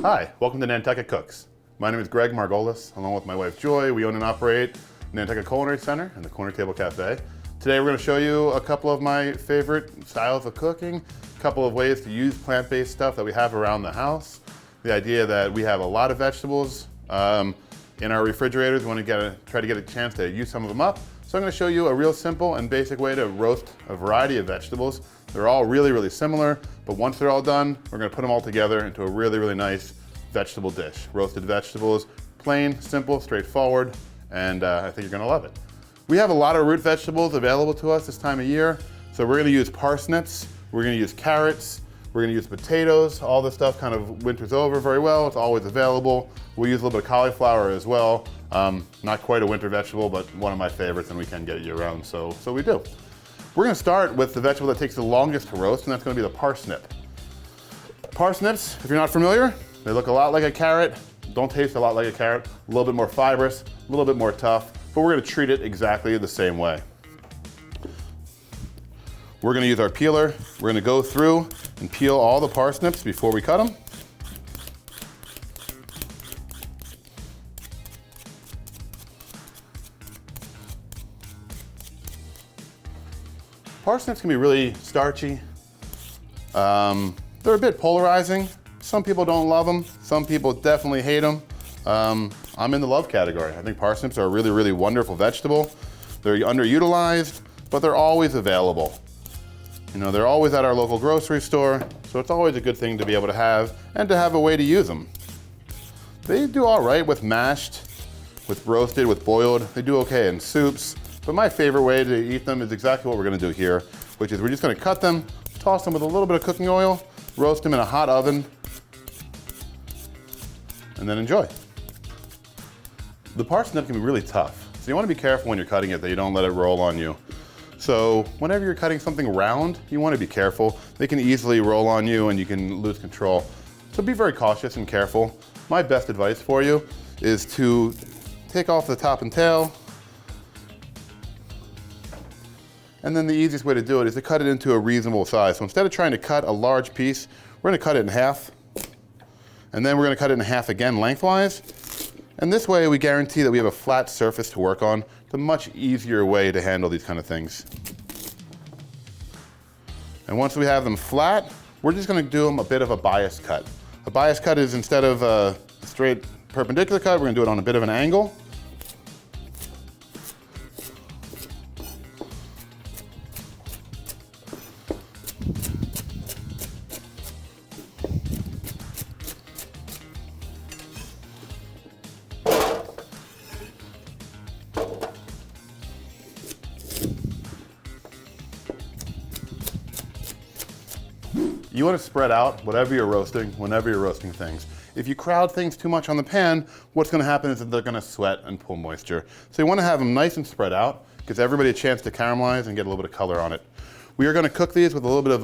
Hi, welcome to Nantucket Cooks. My name is Greg Margolis, along with my wife Joy. We own and operate Nantucket Culinary Center and the Corner Table Cafe. Today we're going to show you a couple of my favorite styles of cooking, a couple of ways to use plant-based stuff that we have around the house. The idea that we have a lot of vegetables in our refrigerators. We want to try to get a chance to use some of them up. So I'm going to show you a real simple and basic way to roast a variety of vegetables. They're all really similar, but once they're all done, we're going to put them all together into a really nice vegetable dish. Roasted vegetables, plain, simple, straightforward, and I think you're going to love it. We have a lot of root vegetables available to us this time of year, so we're going to use parsnips, we're going to use carrots, we're going to use potatoes. All this stuff kind of winters over very well. It's always available. We'll use a little bit of cauliflower as well. Not quite a winter vegetable, but one of my favorites, and we can get it year round, so we do. We're going to start with the vegetable that takes the longest to roast, and that's going to be the parsnip. Parsnips, if you're not familiar, they look a lot like a carrot, don't taste a lot like a carrot, a little bit more fibrous, a little bit more tough, but we're going to treat it exactly the same way. We're going to use our peeler. We're going to go through and peel all the parsnips before we cut them. Parsnips can be really starchy. They're a bit polarizing. Some people don't love them. Some people definitely hate them. I'm in the love category. I think parsnips are a really wonderful vegetable. They're underutilized, but they're always available. You know, they're always at our local grocery store, so it's always a good thing to be able to have and to have a way to use them. They do all right with mashed, with roasted, with boiled. They do okay in soups, but my favorite way to eat them is exactly what we're gonna do here, which is we're just gonna cut them, toss them with a little bit of cooking oil, roast them in a hot oven, and then enjoy. The parsnip can be really tough, so you wanna be careful when you're cutting it that you don't let it roll on you. So whenever you're cutting something round, you want to be careful. They can easily roll on you and you can lose control. So be very cautious and careful. My best advice for you is to take off the top and tail. And then the easiest way to do it is to cut it into a reasonable size. So instead of trying to cut a large piece, we're going to cut it in half. And then we're going to cut it in half again lengthwise. And this way we guarantee that we have a flat surface to work on. It's a much easier way to handle these kind of things. And once we have them flat, we're just going to do them a bit of a bias cut. A bias cut is instead of a straight perpendicular cut, we're going to do it on a bit of an angle. You want to spread out whatever you're roasting, whenever you're roasting things. If you crowd things too much on the pan, what's going to happen is that they're going to sweat and pull moisture. So you want to have them nice and spread out, gives everybody a chance to caramelize and get a little bit of color on it. We are going to cook these with a little bit of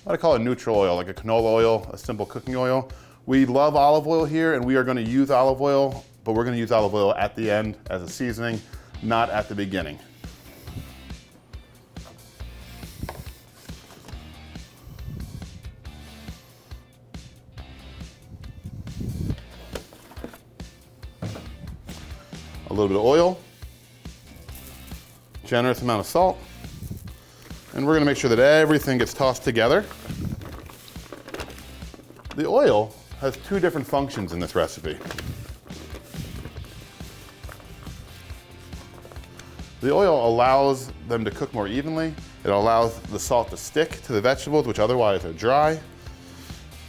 what I call a neutral oil, like a canola oil, a simple cooking oil. We love olive oil here, and we are going to use olive oil, but we're going to use olive oil at the end as a seasoning, not at the beginning. A little bit of oil, generous amount of salt, and we're going to make sure that everything gets tossed together. The oil has two different functions in this recipe. The oil allows them to cook more evenly. It allows the salt to stick to the vegetables, which otherwise are dry.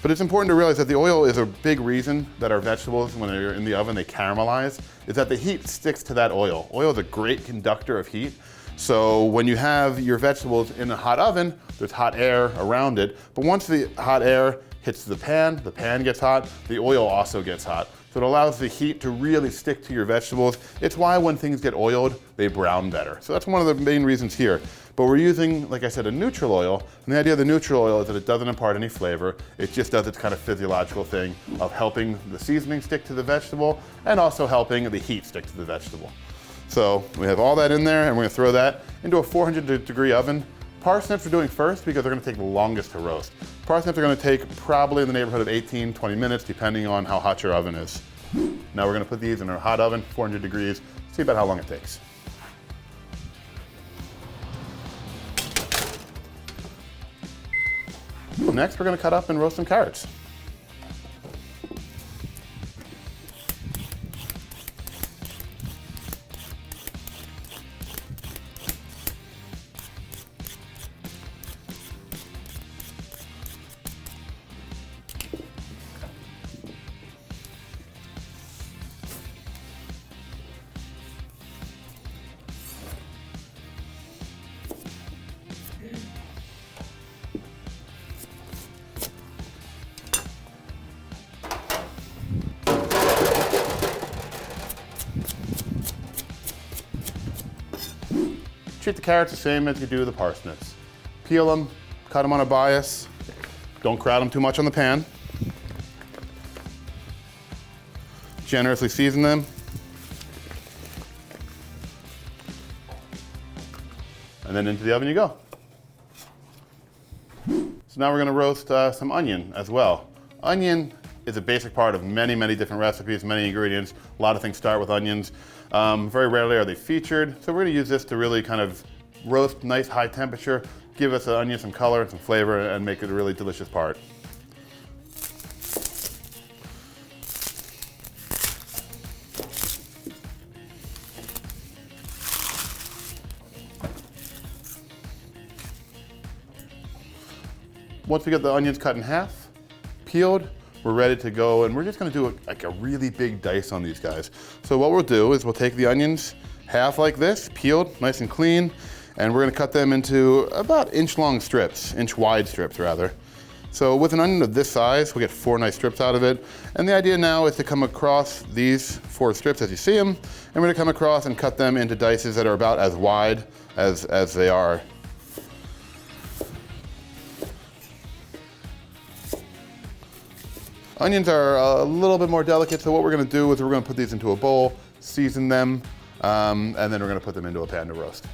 But it's important to realize that the oil is a big reason that our vegetables, when they're in the oven, they caramelize, is that the heat sticks to that oil. Oil is a great conductor of heat. So when you have your vegetables in a hot oven, there's hot air around it. But once the hot air hits the pan gets hot, the oil also gets hot. So it allows the heat to really stick to your vegetables. It's why when things get oiled, they brown better. So that's one of the main reasons here. But we're using, like I said, a neutral oil. And the idea of the neutral oil is that it doesn't impart any flavor. It just does its kind of physiological thing of helping the seasoning stick to the vegetable and also helping the heat stick to the vegetable. So we have all that in there, and we're gonna throw that into a 400-degree oven Parsnips we're doing first because they're gonna take the longest to roast. Parsnips are gonna take probably in the neighborhood of 18, 20 minutes, depending on how hot your oven is. Now we're gonna put these in our hot oven, 400 degrees, see about how long it takes. Next, we're gonna cut up and roast some carrots. Treat the carrots the same as you do the parsnips. Peel them, cut them on a bias. Don't crowd them too much on the pan. Generously season them. And then into the oven you go. So now we're gonna roast some onion as well. Onion is a basic part of many, many different recipes, many ingredients. A lot of things start with onions. Very rarely are they featured. So we're gonna use this to really kind of roast nice high temperature, give us the onion some color and some flavor, and make it a really delicious part. Once we get the onions cut in half, peeled, we're ready to go, and we're just gonna do like a really big dice on these guys. So what we'll do is we'll take the onions half like this, peeled, nice and clean, and we're gonna cut them into about inch-long strips, inch-wide strips rather. So with an onion of this size, we'll get 4 nice strips out of it. And the idea now is to come across these 4 strips as you see them, and we're gonna come across and cut them into dices that are about as wide as they are. Onions are a little bit more delicate, so what we're gonna do is we're gonna put these into a bowl, season them, and then we're gonna put them into a pan to roast.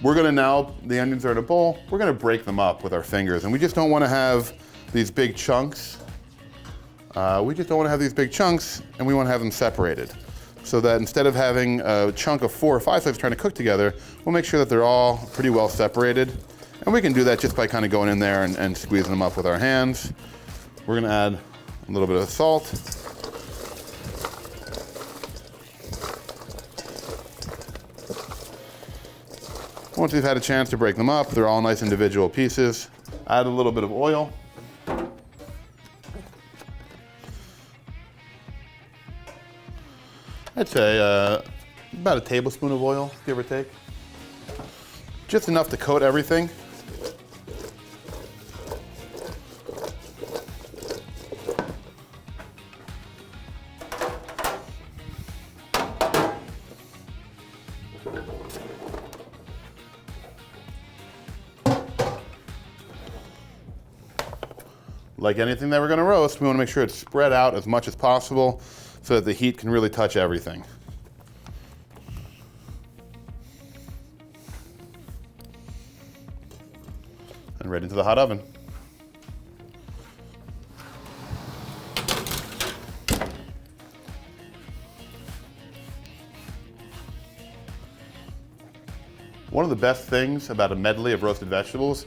We're gonna now, the onions are in a bowl, we're gonna break them up with our fingers, and we just don't wanna have these big chunks. We just don't want to have these big chunks, and we want to have them separated. So that instead of having a chunk of 4 or 5 slices trying to cook together, we'll make sure that they're all pretty well separated. And we can do that just by kind of going in there and squeezing them up with our hands. We're gonna add a little bit of salt. Once we've had a chance to break them up, they're all nice individual pieces. Add a little bit of oil. I'd say about a tablespoon of oil, give or take. Just enough to coat everything. Like anything that we're gonna roast, we wanna make sure it's spread out as much as possible so that the heat can really touch everything. And right into the hot oven. One of the best things about a medley of roasted vegetables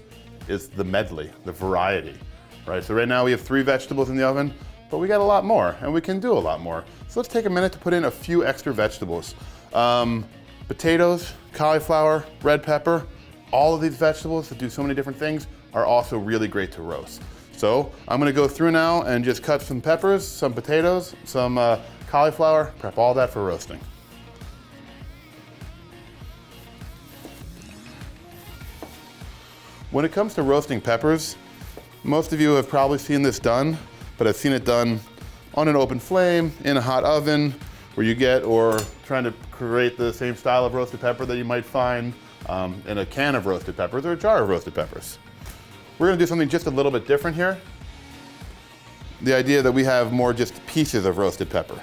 is the medley, the variety. Right, so right now we have 3 vegetables in the oven, but we got a lot more, and we can do a lot more. So let's take a minute to put in a few extra vegetables. Potatoes, cauliflower, red pepper, all of these vegetables that do so many different things are also really great to roast. So I'm gonna go through now and just cut some peppers, some potatoes, some cauliflower, prep all that for roasting. When it comes to roasting peppers, most of you have probably seen this done, but I've seen it done on an open flame, in a hot oven, where you get, or trying to create the same style of roasted pepper that you might find in a can of roasted peppers or a jar of roasted peppers. We're gonna do something just a little bit different here. The idea that we have more just pieces of roasted pepper.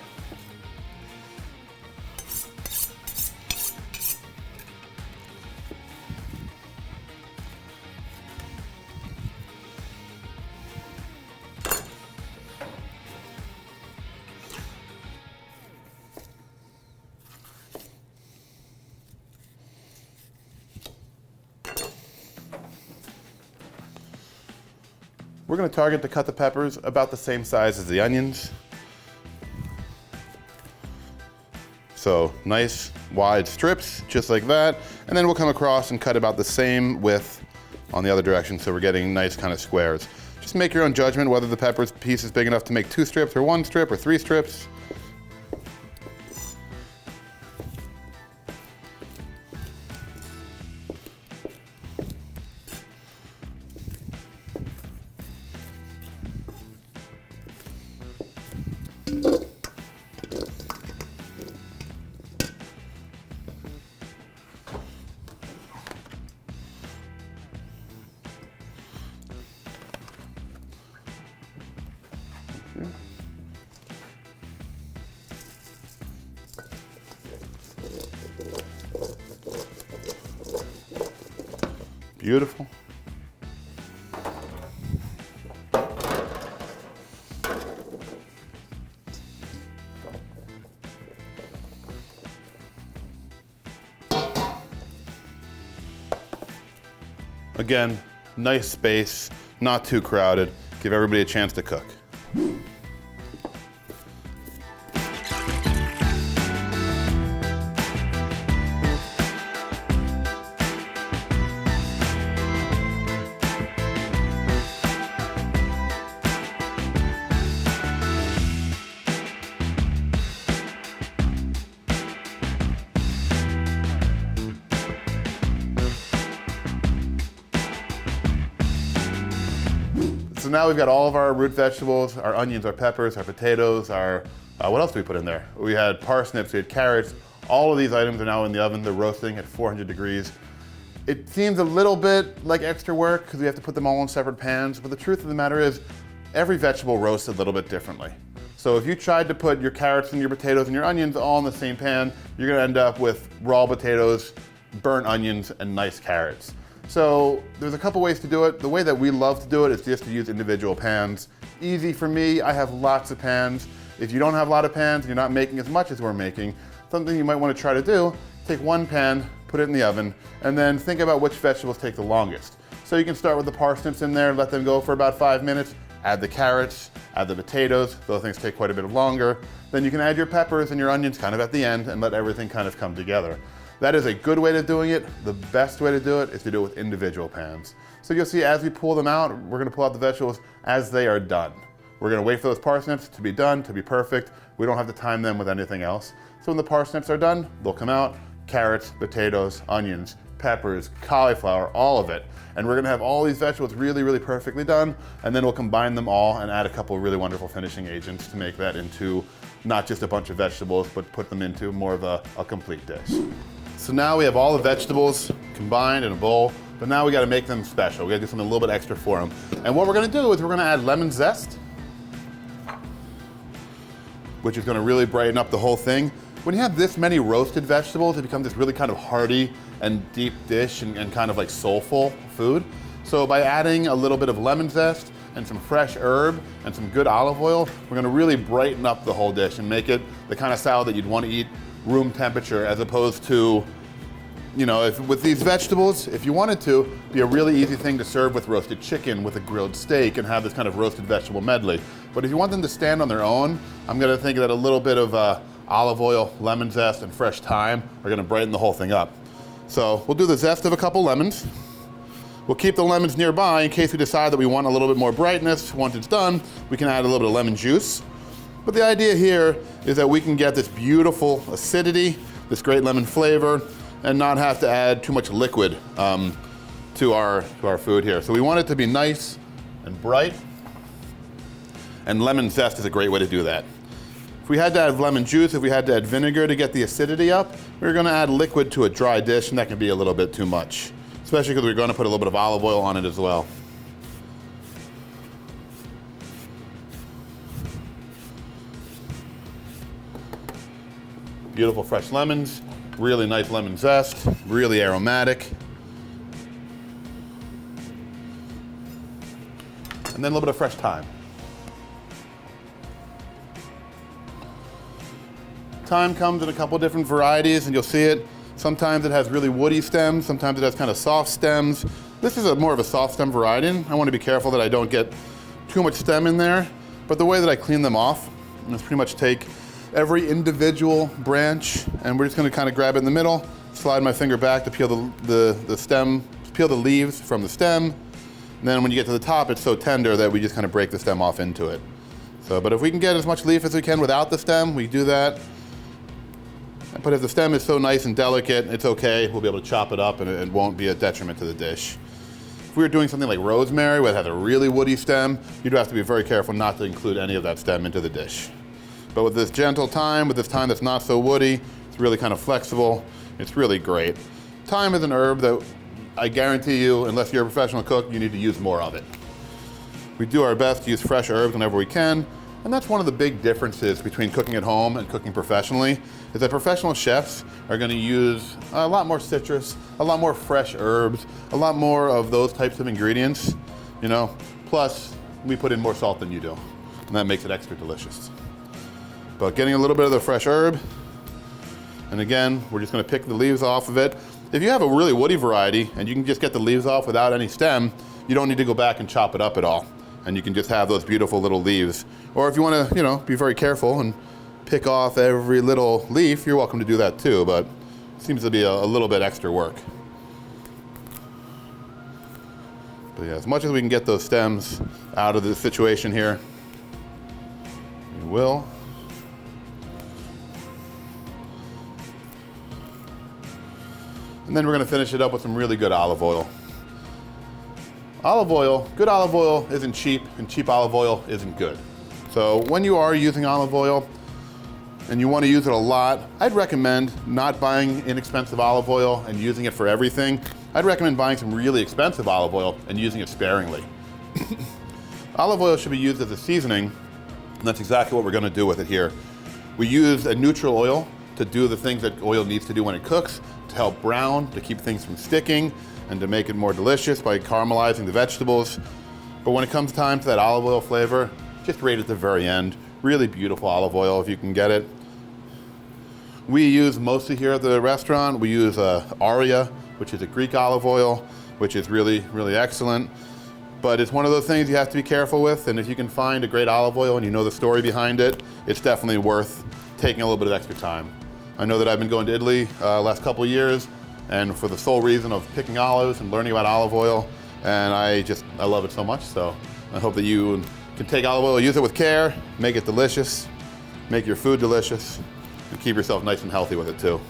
We're going to target to cut the peppers about the same size as the onions. So nice wide strips, just like that. And then we'll come across and cut about the same width on the other direction, so we're getting nice kind of squares. Just make your own judgment whether the pepper piece is big enough to make 2 strips or 1 strip or 3 strips. Beautiful. Again, nice space, not too crowded. Give everybody a chance to cook. So now we've got all of our root vegetables, our onions, our peppers, our potatoes, our, what else do we put in there? We had parsnips, we had carrots. All of these items are now in the oven. They're roasting at 400 degrees. It seems a little bit like extra work because we have to put them all in separate pans, but the truth of the matter is every vegetable roasts a little bit differently. So if you tried to put your carrots and your potatoes and your onions all in the same pan, you're gonna end up with raw potatoes, burnt onions, and nice carrots. So there's a couple ways to do it. The way that we love to do it is just to use individual pans. Easy for me, I have lots of pans. If you don't have a lot of pans, you're not making as much as we're making, something you might want to try to do, take one pan, put it in the oven, and then think about which vegetables take the longest. So you can start with the parsnips in there, let them go for about 5 minutes, add the carrots, add the potatoes, those things take quite a bit longer. Then you can add your peppers and your onions kind of at the end and let everything kind of come together. That is a good way of doing it. The best way to do it is to do it with individual pans. So you'll see as we pull them out, we're gonna pull out the vegetables as they are done. We're gonna wait for those parsnips to be done, to be perfect. We don't have to time them with anything else. So when the parsnips are done, they'll come out, carrots, potatoes, onions, peppers, cauliflower, all of it. And we're gonna have all these vegetables really, really perfectly done, and then we'll combine them all and add a couple of really wonderful finishing agents to make that into not just a bunch of vegetables, but put them into more of a complete dish. So now we have all the vegetables combined in a bowl, but now we gotta make them special. We gotta do something a little bit extra for them. And what we're gonna do is we're gonna add lemon zest, which is gonna really brighten up the whole thing. When you have this many roasted vegetables, it becomes this really kind of hearty and deep dish and kind of like soulful food. So by adding a little bit of lemon zest and some fresh herb and some good olive oil, we're gonna really brighten up the whole dish and make it the kind of salad that you'd wanna eat room temperature, as opposed to, you know, with these vegetables, if you wanted to, be a really easy thing to serve with roasted chicken, with a grilled steak, and have this kind of roasted vegetable medley. But if you want them to stand on their own, I'm gonna think that a little bit of olive oil, lemon zest, and fresh thyme are gonna brighten the whole thing up. So we'll do the zest of a couple lemons. We'll keep the lemons nearby in case we decide that we want a little bit more brightness. Once it's done, we can add a little bit of lemon juice. But the idea here is that we can get this beautiful acidity, this great lemon flavor, and not have to add too much liquid to our food here. So we want it to be nice and bright, and lemon zest is a great way to do that. If we had to add lemon juice, if we had to add vinegar to get the acidity up, we're gonna add liquid to a dry dish, and that can be a little bit too much, especially because we're gonna put a little bit of olive oil on it as well. Beautiful fresh lemons, really nice lemon zest, really aromatic. And then a little bit of fresh thyme. Thyme comes in a couple different varieties, and you'll see it. Sometimes it has really woody stems, sometimes it has kind of soft stems. This is more of a soft stem variety. I want to be careful that I don't get too much stem in there, but the way that I clean them off is pretty much take every individual branch, and we're just going to kind of grab it in the middle, slide my finger back to peel the stem, peel the leaves from the stem. And then when you get to the top, it's so tender that we just kind of break the stem off into it. So, but if we can get as much leaf as we can without the stem, we do that. But if the stem is so nice and delicate, it's okay. We'll be able to chop it up and it won't be a detriment to the dish. If we were doing something like rosemary, where it has a really woody stem, you'd have to be very careful not to include any of that stem into the dish. But with this gentle thyme, with this thyme that's not so woody, it's really kind of flexible, it's really great. Thyme is an herb that I guarantee you, unless you're a professional cook, you need to use more of it. We do our best to use fresh herbs whenever we can, and that's one of the big differences between cooking at home and cooking professionally, is that professional chefs are gonna use a lot more citrus, a lot more fresh herbs, a lot more of those types of ingredients, you know, plus we put in more salt than you do, and that makes it extra delicious. But getting a little bit of the fresh herb, and again, we're just gonna pick the leaves off of it. If you have a really woody variety and you can just get the leaves off without any stem, you don't need to go back and chop it up at all. And you can just have those beautiful little leaves. Or if you wanna, you know, be very careful and pick off every little leaf, you're welcome to do that too, but it seems to be a little bit extra work. But yeah, as much as we can get those stems out of the situation here, we will. And then we're gonna finish it up with some really good olive oil. Olive oil, good olive oil isn't cheap, and cheap olive oil isn't good. So when you are using olive oil and you wanna use it a lot, I'd recommend not buying inexpensive olive oil and using it for everything. I'd recommend buying some really expensive olive oil and using it sparingly. Olive oil should be used as a seasoning, and that's exactly what we're gonna do with it here. We use a neutral oil to do the things that oil needs to do when it cooks, to help brown, to keep things from sticking, and to make it more delicious by caramelizing the vegetables. But when it comes time to that olive oil flavor, just right at the very end, really beautiful olive oil if you can get it. We use mostly here at the restaurant, we use Aria, which is a Greek olive oil, which is really, really excellent. But it's one of those things you have to be careful with, and if you can find a great olive oil and you know the story behind it, it's definitely worth taking a little bit of extra time. I know that I've been going to Italy last couple of years, and for the sole reason of picking olives and learning about olive oil, and I love it so much. So I hope that you can take olive oil, use it with care, make it delicious, make your food delicious, and keep yourself nice and healthy with it too.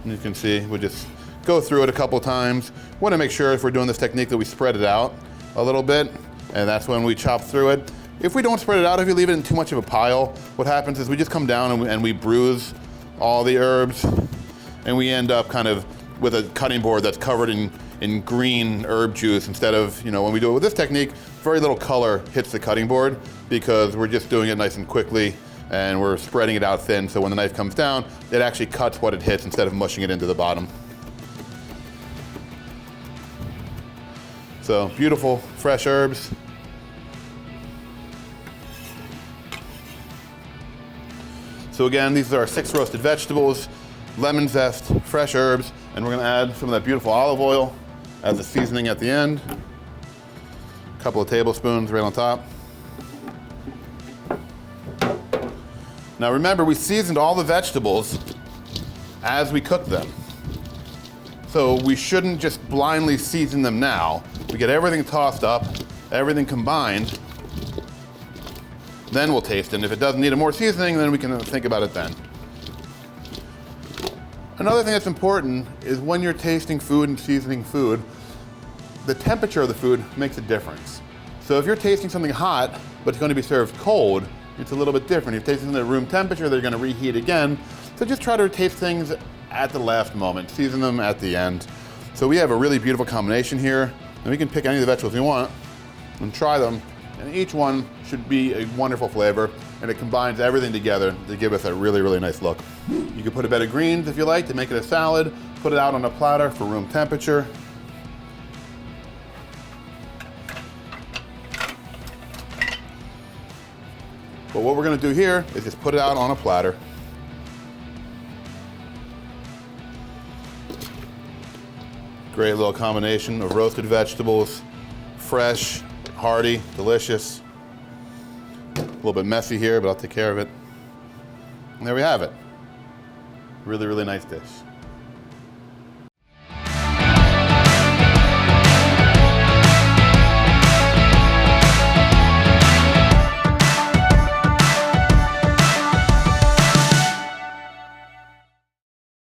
And you can see, we just go through it a couple times. Want to make sure if we're doing this technique that we spread it out a little bit, and that's when we chop through it. If we don't spread it out, if you leave it in too much of a pile, what happens is we just come down and we bruise all the herbs, and we end up kind of with a cutting board that's covered in green herb juice instead of, you know, when we do it with this technique, very little color hits the cutting board because we're just doing it nice and quickly and we're spreading it out thin, so when the knife comes down, it actually cuts what it hits instead of mushing it into the bottom. So beautiful, fresh herbs. So again, these are our 6 roasted vegetables, lemon zest, fresh herbs, and we're gonna add some of that beautiful olive oil as a seasoning at the end. A couple of tablespoons right on top. Now remember, we seasoned all the vegetables as we cooked them. So we shouldn't just blindly season them now. We get everything tossed up, everything combined, then we'll taste it. And if it doesn't need more seasoning, then we can think about it then. Another thing that's important is when you're tasting food and seasoning food, the temperature of the food makes a difference. So if you're tasting something hot but it's going to be served cold. It's a little bit different. If you taste things at room temperature, they're going to reheat again. So just try to taste things at the last moment. Season them at the end. So we have a really beautiful combination here. And we can pick any of the vegetables we want and try them. And each one should be a wonderful flavor. And it combines everything together to give us a really, really nice look. You can put a bed of greens if you like to make it a salad. Put it out on a platter for room temperature. But what we're gonna do here is just put it out on a platter. Great little combination of roasted vegetables, fresh, hearty, delicious. A little bit messy here, but I'll take care of it. And there we have it. Really, really nice dish.